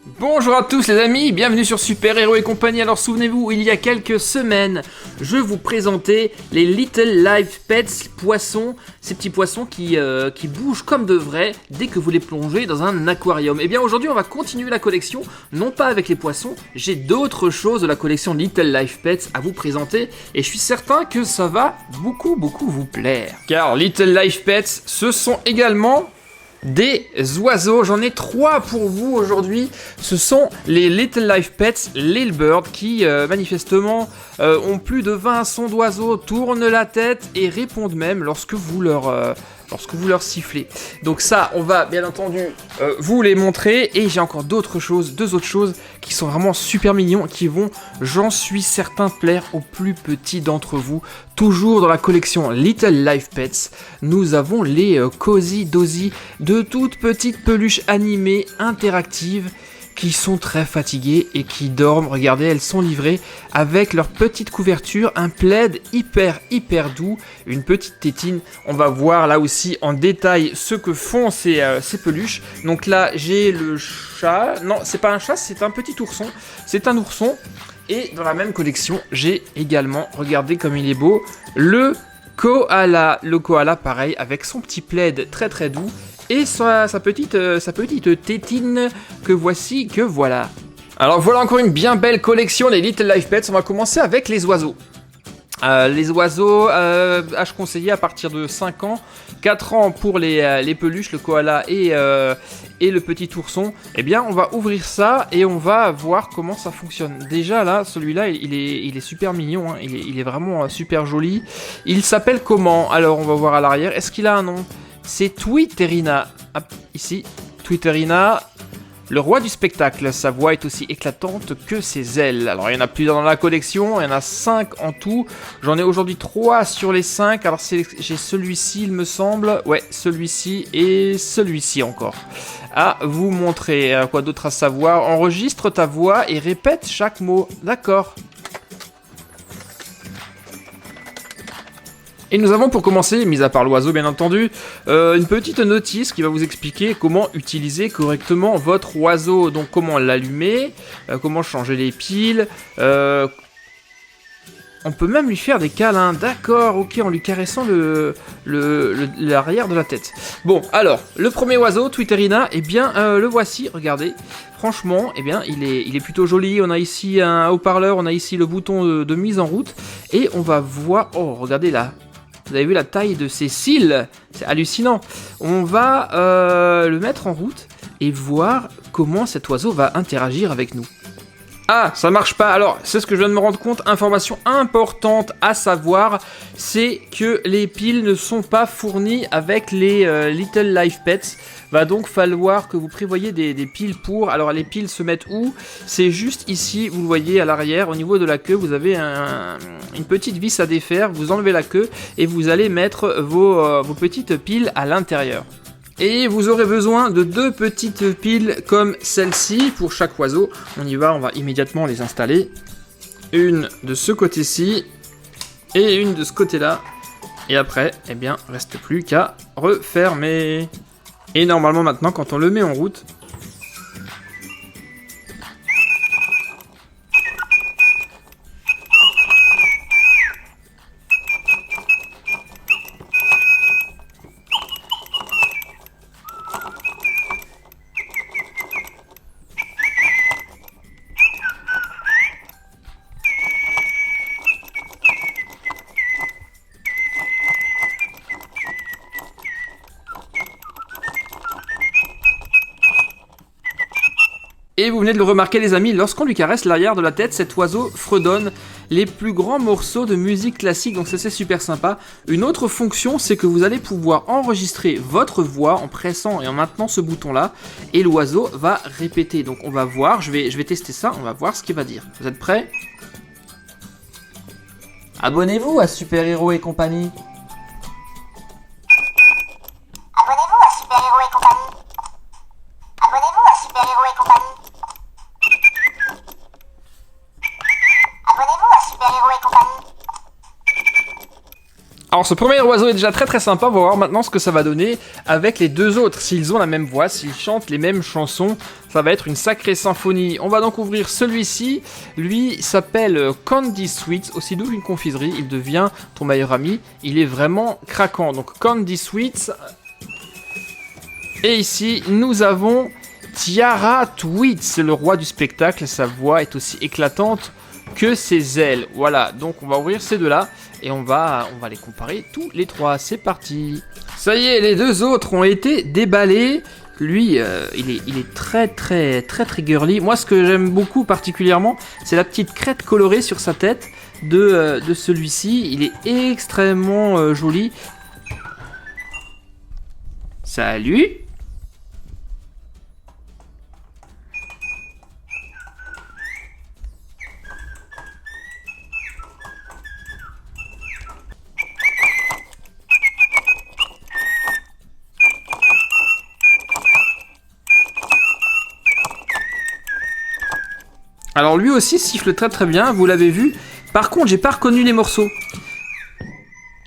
Bonjour à tous les amis, bienvenue sur Super Héros et compagnie. Alors souvenez-vous, il y a quelques semaines, je vous présentais les Little Life Pets poissons, ces petits poissons qui bougent comme de vrai dès que vous les plongez dans un aquarium. Et bien aujourd'hui on va continuer la collection, non pas avec les poissons, j'ai d'autres choses de la collection Little Life Pets à vous présenter et je suis certain que ça va beaucoup vous plaire. Car Little Life Pets, ce sont également des oiseaux. J'en ai 3 pour vous aujourd'hui. Ce sont les Little Life Pets Little Bird qui manifestement ont plus de 20 sons d'oiseaux, tournent la tête et répondent même lorsque vous leur sifflez. Donc ça, on va bien entendu vous les montrer. Et j'ai encore deux autres choses qui sont vraiment super mignons, qui vont, j'en suis certain, plaire aux plus petits d'entre vous. Toujours dans la collection Little Life Pets, nous avons les Cozy Dozy, de toutes petites peluches animées interactives qui sont très fatiguées et qui dorment. Regardez, elles sont livrées avec leur petite couverture, un plaid hyper doux, une petite tétine. On va voir là aussi en détail ce que font ces peluches. Donc là, j'ai le chat. Non, c'est pas un chat, c'est un petit ourson. C'est un ourson. Et dans la même collection, j'ai également, regardez comme il est beau, le koala. Le koala, pareil, avec son petit plaid très doux. Et sa petite tétine que voilà. Alors voilà encore une bien belle collection des Little Life Pets. On va commencer avec les oiseaux. Les oiseaux, âge conseillé à partir de 5 ans, 4 ans pour les peluches, le koala et le petit ourson. Eh bien on va ouvrir ça et on va voir comment ça fonctionne. Déjà là, celui-là il est super mignon, hein. il est vraiment super joli. Il s'appelle comment? Alors on va voir à l'arrière, est-ce qu'il a un nom? C'est Twitterina, ici, Twitterina, le roi du spectacle. Sa voix est aussi éclatante que ses ailes. Alors il y en a plusieurs dans la collection, il y en a 5 en tout. J'en ai aujourd'hui 3 sur les 5. Alors j'ai celui-ci il me semble, ouais celui-ci et celui-ci encore. À vous montrer, quoi d'autre à savoir? Enregistre ta voix et répète chaque mot, d'accord. Et nous avons pour commencer, mis à part l'oiseau bien entendu, une petite notice qui va vous expliquer comment utiliser correctement votre oiseau. Donc comment l'allumer, comment changer les piles, on peut même lui faire des câlins, d'accord, ok, en lui caressant l'arrière de la tête. Bon, alors, le premier oiseau, Twitterina, eh bien, le voici, regardez. Franchement, eh bien, il est plutôt joli. On a ici un haut-parleur, on a ici le bouton de mise en route. Et on va voir, oh, regardez là. Vous avez vu la taille de ses cils? C'est hallucinant. On va le mettre en route et voir comment cet oiseau va interagir avec nous. Ah, ça marche pas. Alors, c'est ce que je viens de me rendre compte. Information importante à savoir, c'est que les piles ne sont pas fournies avec les Little Life Pets. Va donc falloir que vous prévoyez des piles pour. Alors, les piles se mettent où? C'est juste ici, vous le voyez à l'arrière, au niveau de la queue, vous avez une petite vis à défaire. Vous enlevez la queue et vous allez mettre vos petites piles à l'intérieur. Et vous aurez besoin de 2 petites piles comme celle-ci pour chaque oiseau. On y va, on va immédiatement les installer. Une de ce côté-ci et une de ce côté-là. Et après, eh bien, reste plus qu'à refermer. Et normalement maintenant, quand on le met en route, et vous venez de le remarquer les amis, lorsqu'on lui caresse l'arrière de la tête, cet oiseau fredonne les plus grands morceaux de musique classique, donc ça c'est super sympa. Une autre fonction, c'est que vous allez pouvoir enregistrer votre voix en pressant et en maintenant ce bouton là, et l'oiseau va répéter. Donc on va voir, je vais tester ça, on va voir ce qu'il va dire. Vous êtes prêts? Abonnez-vous à Super Héros et compagnie. Abonnez-vous à Super Héros et compagnie. Abonnez-vous à Super Héros et compagnie. Abonnez-vous à Super Héros et compagnie. Alors ce premier oiseau est déjà très sympa, on va voir maintenant ce que ça va donner avec les deux autres. S'ils ont la même voix, s'ils chantent les mêmes chansons, ça va être une sacrée symphonie. On va donc ouvrir celui-ci, lui s'appelle Candy Sweets, aussi doux qu'une confiserie, il devient ton meilleur ami, il est vraiment craquant. Donc Candy Sweets, et ici nous avons Tiara Tweets, le roi du spectacle, sa voix est aussi éclatante que ses ailes. Voilà, donc on va ouvrir ces deux-là. Et on va les comparer tous les trois. C'est parti. Ça y est, les deux autres ont été déballés. Lui, il est très girly. Moi, ce que j'aime beaucoup particulièrement, c'est la petite crête colorée sur sa tête de celui-ci. Il est extrêmement joli. Salut. Alors lui aussi siffle très bien, vous l'avez vu. Par contre, j'ai pas reconnu les morceaux.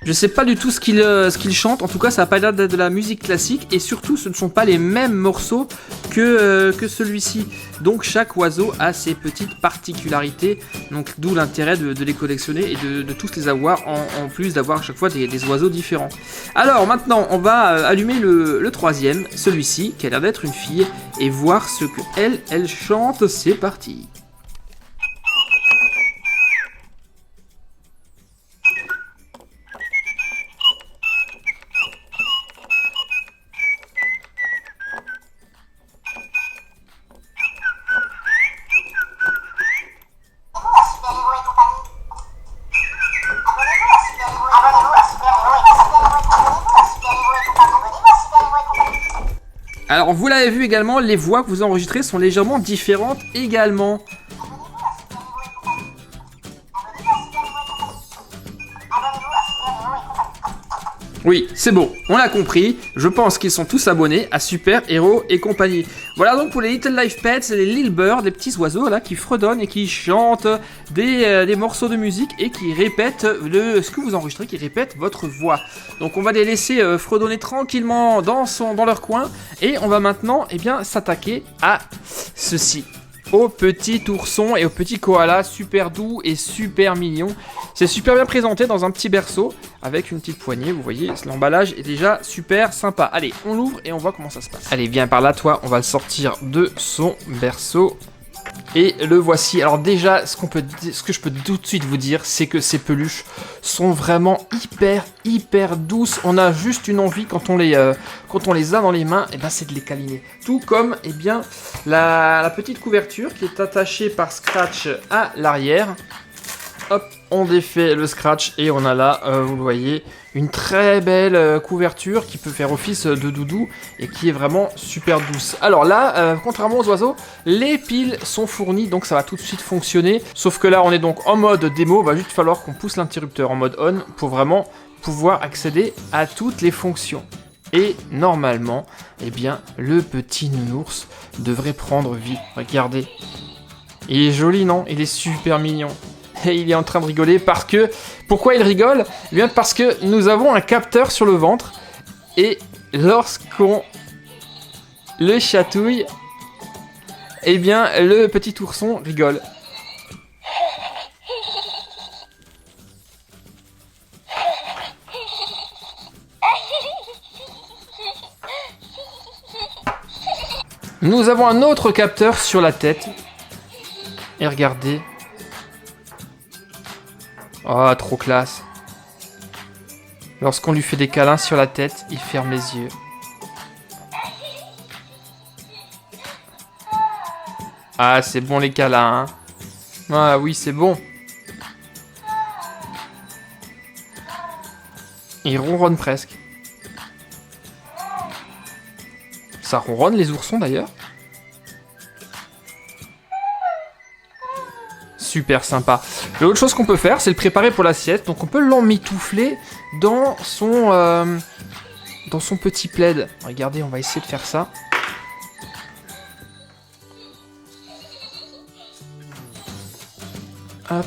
Je sais pas du tout ce qu'il chante. En tout cas, ça a pas l'air d'être de la musique classique. Et surtout, ce ne sont pas les mêmes morceaux que celui-ci. Donc chaque oiseau a ses petites particularités. Donc d'où l'intérêt de les collectionner et de tous les avoir en plus d'avoir à chaque fois des oiseaux différents. Alors maintenant, on va allumer le troisième, celui-ci, qui a l'air d'être une fille, et voir ce que elle chante. C'est parti. Alors vous l'avez vu également, les voix que vous enregistrez sont légèrement différentes également. Oui, c'est bon, on l'a compris. Je pense qu'ils sont tous abonnés à Super Héros et compagnie. Voilà donc pour les Little Life Pets, les Little Birds, les petits oiseaux là qui fredonnent et qui chantent des morceaux de musique et qui répètent ce que vous enregistrez, qui répètent votre voix. Donc on va les laisser fredonner tranquillement dans leur coin et on va maintenant s'attaquer à ceci. Au petit ourson et au petit koala, super doux et super mignon. C'est super bien présenté dans un petit berceau avec une petite poignée, vous voyez, l'emballage est déjà super sympa. Allez, on l'ouvre et on voit comment ça se passe. Allez, viens par là toi, on va le sortir de son berceau. Et le voici. Alors déjà, ce que je peux tout de suite vous dire, c'est que ces peluches sont vraiment hyper douces. On a juste une envie quand on les a dans les mains, c'est de les câliner. Tout comme la petite couverture qui est attachée par scratch à l'arrière. Hop, on défait le scratch et on a là, vous le voyez, une très belle couverture qui peut faire office de doudou et qui est vraiment super douce. Alors là, contrairement aux oiseaux, les piles sont fournies, donc ça va tout de suite fonctionner. Sauf que là, on est donc en mode démo, va juste falloir qu'on pousse l'interrupteur en mode on pour vraiment pouvoir accéder à toutes les fonctions. Et normalement, le petit nounours devrait prendre vie. Regardez. Il est joli, non? Il est super mignon. Et il est en train de rigoler parce que... Pourquoi il rigole? Eh bien parce que nous avons un capteur sur le ventre. Et lorsqu'on le chatouille, le petit ourson rigole. Nous avons un autre capteur sur la tête. Et regardez. Oh, trop classe. Lorsqu'on lui fait des câlins sur la tête, il ferme les yeux. Ah, c'est bon les câlins, hein. Ah oui, c'est bon. Il ronronne presque. Ça ronronne les oursons d'ailleurs. Super sympa. L'autre chose qu'on peut faire, c'est le préparer pour l'assiette. Donc on peut l'emmitoufler dans son petit plaid. Regardez, on va essayer de faire ça. Hop.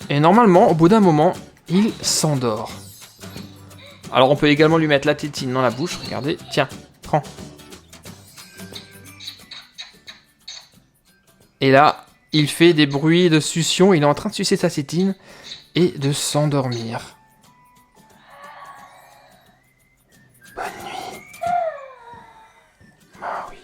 Et normalement, au bout d'un moment, il s'endort. Alors on peut également lui mettre la tétine dans la bouche, regardez, tiens, prends. Et là, il fait des bruits de succion, il est en train de sucer sa tétine et de s'endormir. Bonne nuit. Ah oui.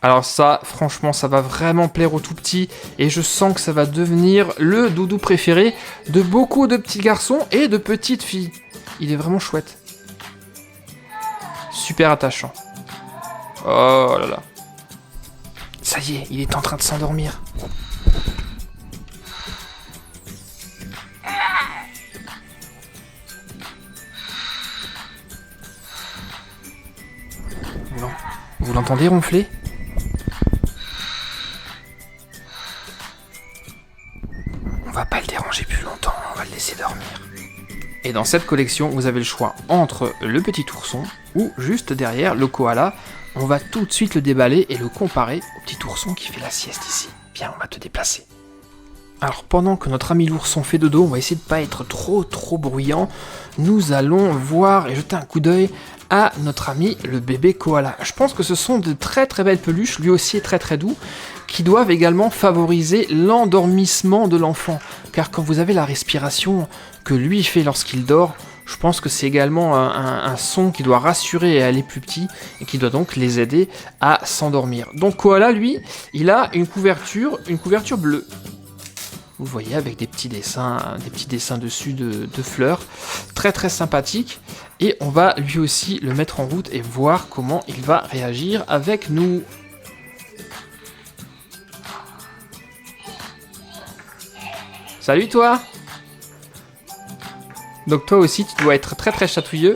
Alors ça, franchement, ça va vraiment plaire aux tout petits et je sens que ça va devenir le doudou préféré de beaucoup de petits garçons et de petites filles. Il est vraiment chouette. Super attachant. Oh là là. Ça y est, il est en train de s'endormir. Vous l'entendez ronfler ? On va pas le déranger plus longtemps, on va le laisser dormir. Et dans cette collection, vous avez le choix entre le petit ourson ou juste derrière le koala. On va tout de suite le déballer et le comparer au petit ourson qui fait la sieste ici. Viens, on va te déplacer. Alors pendant que notre ami l'ourson fait dodo, on va essayer de pas être trop bruyant. Nous allons voir et jeter un coup d'œil à notre ami le bébé koala. Je pense que ce sont de très belles peluches, lui aussi est très doux, qui doivent également favoriser l'endormissement de l'enfant. Car quand vous avez la respiration que lui fait lorsqu'il dort, je pense que c'est également un son qui doit rassurer les plus petits et qui doit donc les aider à s'endormir. Donc koala, lui, il a une couverture bleue. Vous voyez, avec des petits dessins dessus de fleurs, très sympathique. Et on va lui aussi le mettre en route et voir comment il va réagir avec nous. Salut toi! Donc toi aussi, tu dois être très chatouilleux.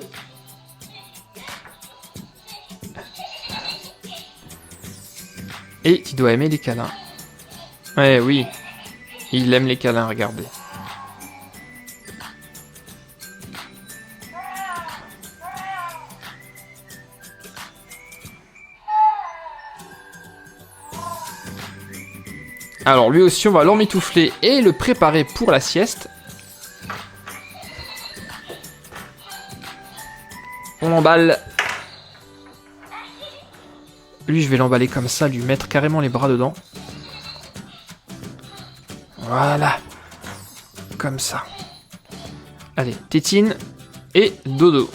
Et tu dois aimer les câlins. Ouais, oui. Il aime les câlins, regardez. Alors lui aussi, on va l'emmitoufler et le préparer pour la sieste. On l'emballe. Lui, je vais l'emballer comme ça, lui mettre carrément les bras dedans. Voilà. Comme ça. Allez, tétine et dodo.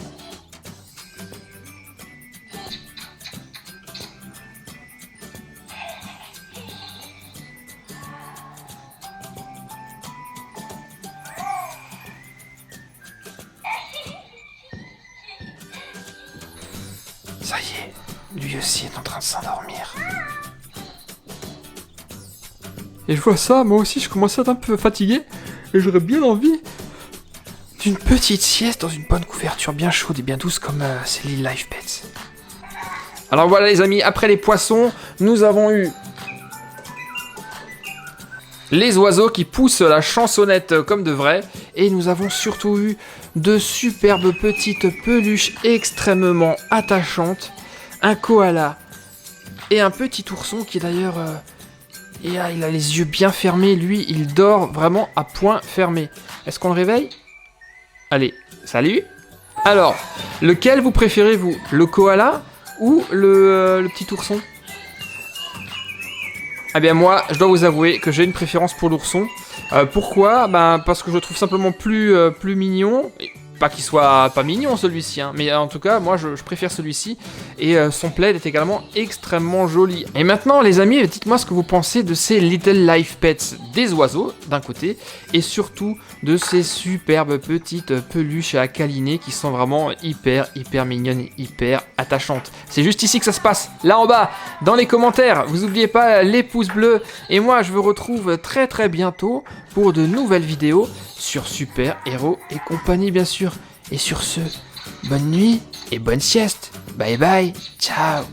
Ça y est, lui aussi est en train de s'endormir. Et je vois ça, moi aussi je commence à être un peu fatigué et j'aurais bien envie d'une petite sieste dans une bonne couverture bien chaude et bien douce comme c'est Little Life Pets. Alors voilà les amis, après les poissons, nous avons eu les oiseaux qui poussent la chansonnette comme de vrai et nous avons surtout eu de superbes petites peluches extrêmement attachantes, un koala et un petit ourson qui d'ailleurs... il a les yeux bien fermés, lui, il dort vraiment à point fermé. Est-ce qu'on le réveille? Allez, salut. Alors, lequel vous préférez, vous? Le koala ou le petit ourson? Eh bien moi, je dois vous avouer que j'ai une préférence pour l'ourson. Pourquoi? Parce que je le trouve simplement plus mignon. Et pas qu'il soit pas mignon celui-ci, hein, mais en tout cas, moi je préfère celui-ci. Et son plaid est également extrêmement joli. Et maintenant, les amis, dites-moi ce que vous pensez de ces Little Life Pets des oiseaux, d'un côté, et surtout de ces superbes petites peluches à câliner qui sont vraiment hyper mignonnes et hyper attachantes. C'est juste ici que ça se passe, là en bas, dans les commentaires. Vous n'oubliez pas les pouces bleus. Et moi, je vous retrouve très bientôt pour de nouvelles vidéos sur Super Héros et compagnie, bien sûr. Et sur ce, bonne nuit et bonne sieste. Bye bye, ciao.